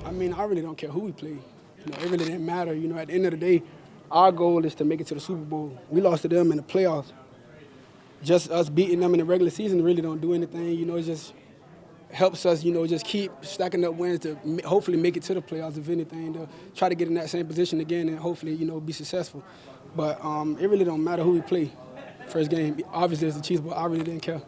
I mean, I really don't care who we play. It really didn't matter. At the end of the day, our goal is to make it to the Super Bowl. We lost to them in the playoffs. Just us beating them in the regular season really don't do anything. It just helps us, just keep stacking up wins to hopefully make it to the playoffs, if anything, to try to get in that same position again and hopefully, be successful. But it really don't matter who we play first game. Obviously, it's the Chiefs, but I really didn't care.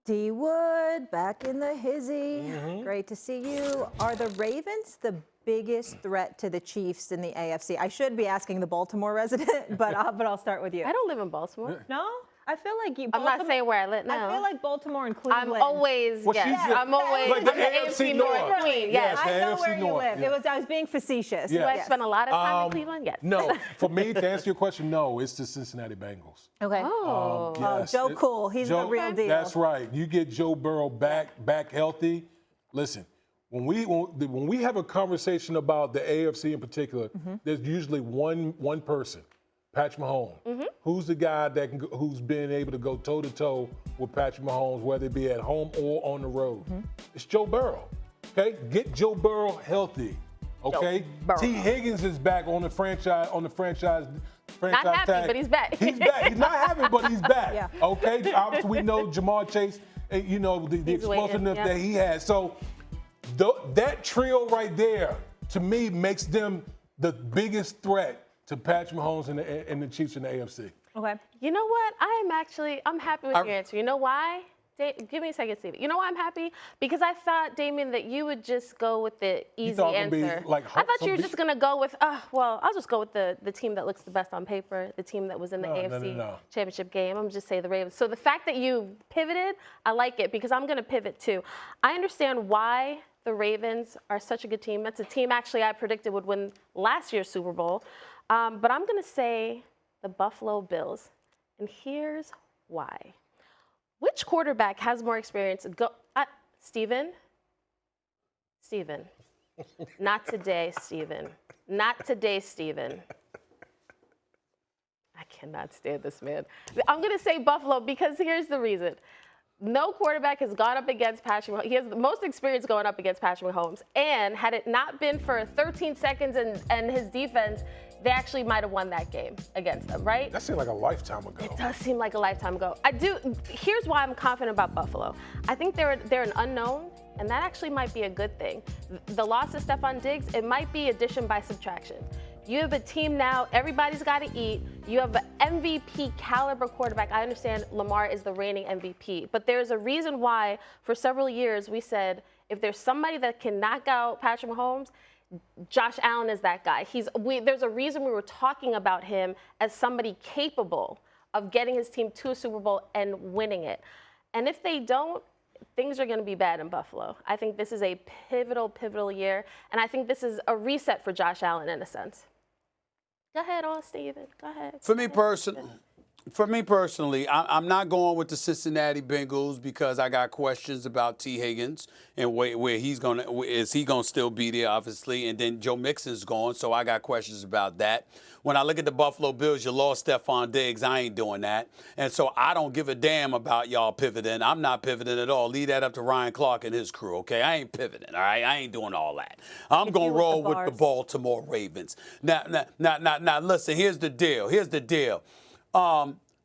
D. Wood, back in the hizzy. Great to see you. Are the Ravens the biggest threat to the Chiefs in the AFC? I should be asking the Baltimore resident, but I'll start with you. I don't live in Baltimore. No? I feel like you. I'm not saying where I live now. I feel like Baltimore and Cleveland. I'm always, I'm always like the AFC North. Queen. Yes, I know where you North. live. Yeah. I was being facetious. Yeah. Do I spend a lot of time in Cleveland? Yes. No, for me, to answer your question, no, it's the Cincinnati Bengals. Okay. Yes. Joe Cool. He's the real deal. That's right. You get Joe Burrow back healthy. Listen, when we have a conversation about the AFC in particular, there's usually one person, Patrick Mahomes. Who's the guy who's been able to go toe-to-toe with Patrick Mahomes, whether it be at home or on the road? It's Joe Burrow. Okay? Get Joe Burrow healthy. Okay? T. Higgins is back on the franchise Not happy, tag. but he's back. He's back. He's not happy, but he's back. Yeah. Okay? Obviously, we know Jamar Chase, the explosiveness that he has. So that trio right there, to me, makes them the biggest threat to Patrick Mahomes and the Chiefs in the AFC. Okay. You know what? I'm happy with your answer. You know why? Give me a second, Steve. You know why I'm happy? Because I thought, Damien, that you would just go with the easy answer. I thought you were just going to go with, I'll just go with the team that looks the best on paper, the team that was in the AFC Championship game. I'm just say the Ravens. So the fact that you pivoted, I like it because I'm going to pivot too. I understand why the Ravens are such a good team. That's a team actually I predicted would win last year's Super Bowl. But I'm going to say the Buffalo Bills. And here's why. Which quarterback has more experience? Steven? Not today, Steven. Not today, Steven. I cannot stand this man. I'm going to say Buffalo because here's the reason. No quarterback has gone up against Patrick Mahomes. He has the most experience going up against Patrick Mahomes. And had it not been for 13 seconds and his defense, they actually might have won that game against them, right? That seemed like a lifetime ago. It does seem like a lifetime ago. Here's why I'm confident about Buffalo. I think they're an unknown, and that actually might be a good thing. The loss of Stephon Diggs, it might be addition by subtraction. You have a team now, everybody's got to eat. You have an MVP caliber quarterback. I understand Lamar is the reigning MVP, but there's a reason why for several years we said if there's somebody that can knock out Patrick Mahomes, Josh Allen is that guy. There's a reason we were talking about him as somebody capable of getting his team to a Super Bowl and winning it. And if they don't, things are going to be bad in Buffalo. I think this is a pivotal year, and I think this is a reset for Josh Allen in a sense. Go ahead, Steven. Go ahead. For me personally, I'm not going with the Cincinnati Bengals because I got questions about T. Higgins and where he's going to, is he going to still be there, obviously, and then Joe Mixon's gone, so I got questions about that. When I look at the Buffalo Bills, you lost Stephon Diggs. I ain't doing that. And so I don't give a damn about y'all pivoting. I'm not pivoting at all. Leave that up to Ryan Clark and his crew, okay? I ain't pivoting, all right? I ain't doing all that. I'm going to roll with the Baltimore Ravens. Now, listen, here's the deal.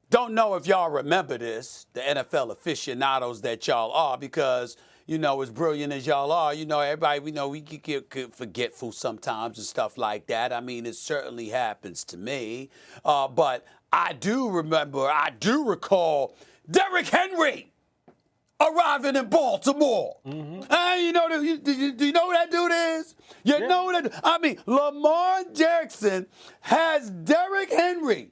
Don't know if y'all remember this, the NFL aficionados that y'all are, because, as brilliant as y'all are, everybody, we get forgetful sometimes and stuff like that. I mean, it certainly happens to me. But I do recall Derrick Henry arriving in Baltimore. Do you know who that dude is? You know that? I mean, Lamar Jackson has Derrick Henry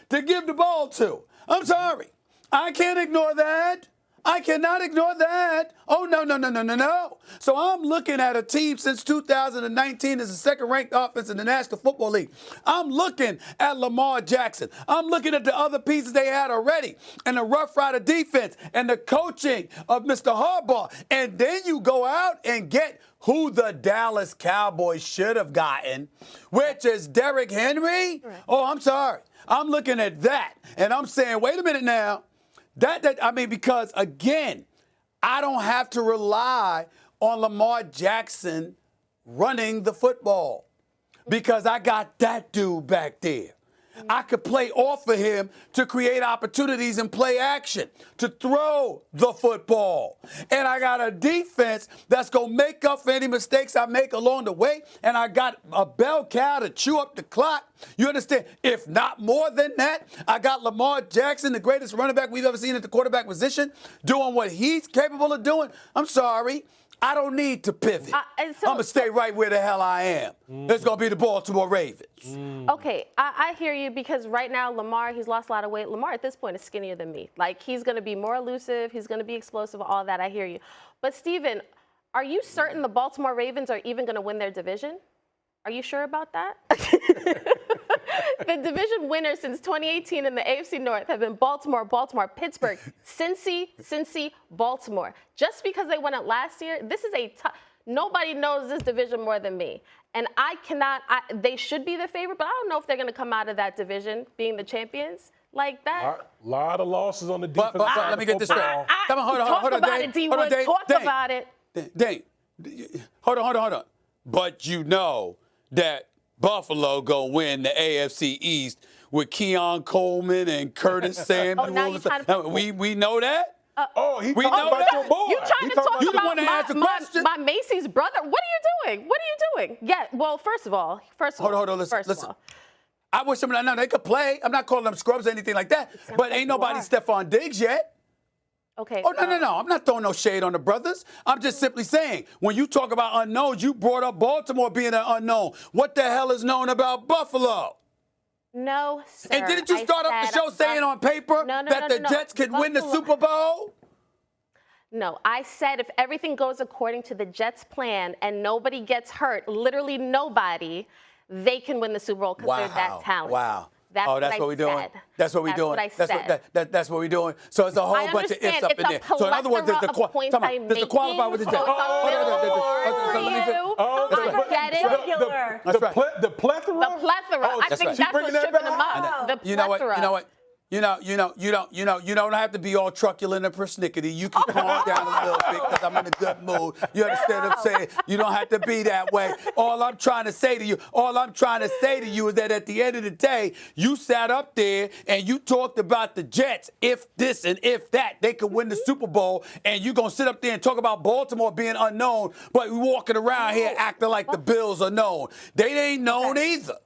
to give the ball to. I'm sorry. I can't ignore that. I cannot ignore that. Oh, no. So I'm looking at a team since 2019 as the second-ranked offense in the National Football League. I'm looking at Lamar Jackson. I'm looking at the other pieces they had already and the Rough Rider defense and the coaching of Mr. Harbaugh. And then you go out and get who the Dallas Cowboys should have gotten, which is Derrick Henry. Right. Oh, I'm sorry. I'm looking at that, and I'm saying, wait a minute now. Because, again, I don't have to rely on Lamar Jackson running the football because I got that dude back there. I could play off of him to create opportunities and play action, to throw the football. And I got a defense that's going to make up for any mistakes I make along the way. And I got a bell cow to chew up the clock. You understand? If not more than that, I got Lamar Jackson, the greatest running back we've ever seen at the quarterback position, doing what he's capable of doing. I'm sorry. I don't need to pivot. I'm going to stay right where the hell I am. It's going to be the Baltimore Ravens. Okay, I hear you because right now Lamar, he's lost a lot of weight. Lamar at this point is skinnier than me. Like, he's going to be more elusive. He's going to be explosive, all that. I hear you. But, Steven, are you certain the Baltimore Ravens are even going to win their division? Are you sure about that? The division winners since 2018 in the AFC North have been Baltimore, Pittsburgh, Cincy, Baltimore. Just because they won it last year, this is nobody knows this division more than me. And they should be the favorite, but I don't know if they're going to come out of that division being the champions like that. A lot of losses on the defense. But let me get this straight. Come on, hold on, Talk about it, D-Wood. Talk about it. Dang. Hold on. But you know that Buffalo gonna win the AFC East with Keon Coleman and Curtis Samuel. Now you're trying to we know that. He we talking know about that. your boy. You trying to talk You the about one that asked the question. my Macy's brother? What are you doing? Yeah. Well, first of all. Hold on. Listen. I wish them. No, they could play. I'm not calling them scrubs or anything like that. But ain't nobody Stephon Diggs yet. Okay. Oh, no. I'm not throwing no shade on the brothers. I'm just simply saying, when you talk about unknowns, you brought up Baltimore being an unknown. What the hell is known about Buffalo? No, sir. And didn't you start off the show saying on paper that the Jets could win the Super Bowl? No, I said if everything goes according to the Jets' plan and nobody gets hurt, literally nobody, they can win the Super Bowl because they're that talented. Wow. That's what we're doing. That's what we're doing. So it's a whole bunch of ifs up in there. So in other words, there's the qualifier with the Jets. The plethora. I think that's what's tripping them up. The plethora. You don't have to be all truculent and persnickety. You can calm down a little bit because I'm in a good mood. You understand what I'm saying? You don't have to be that way. All I'm trying to say to you is that at the end of the day, you sat up there and you talked about the Jets, if this and if that, they could win the Super Bowl, and you're going to sit up there and talk about Baltimore being unknown, but we're walking around here acting like the Bills are known. They ain't known either.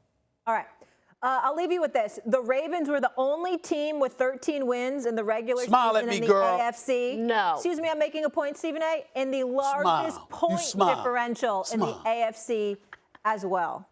All right. I'll leave you with this. The Ravens were the only team with 13 wins in the regular season in the AFC. No. Excuse me, I'm making a point, Stephen A. In the largest point differential in the AFC as well.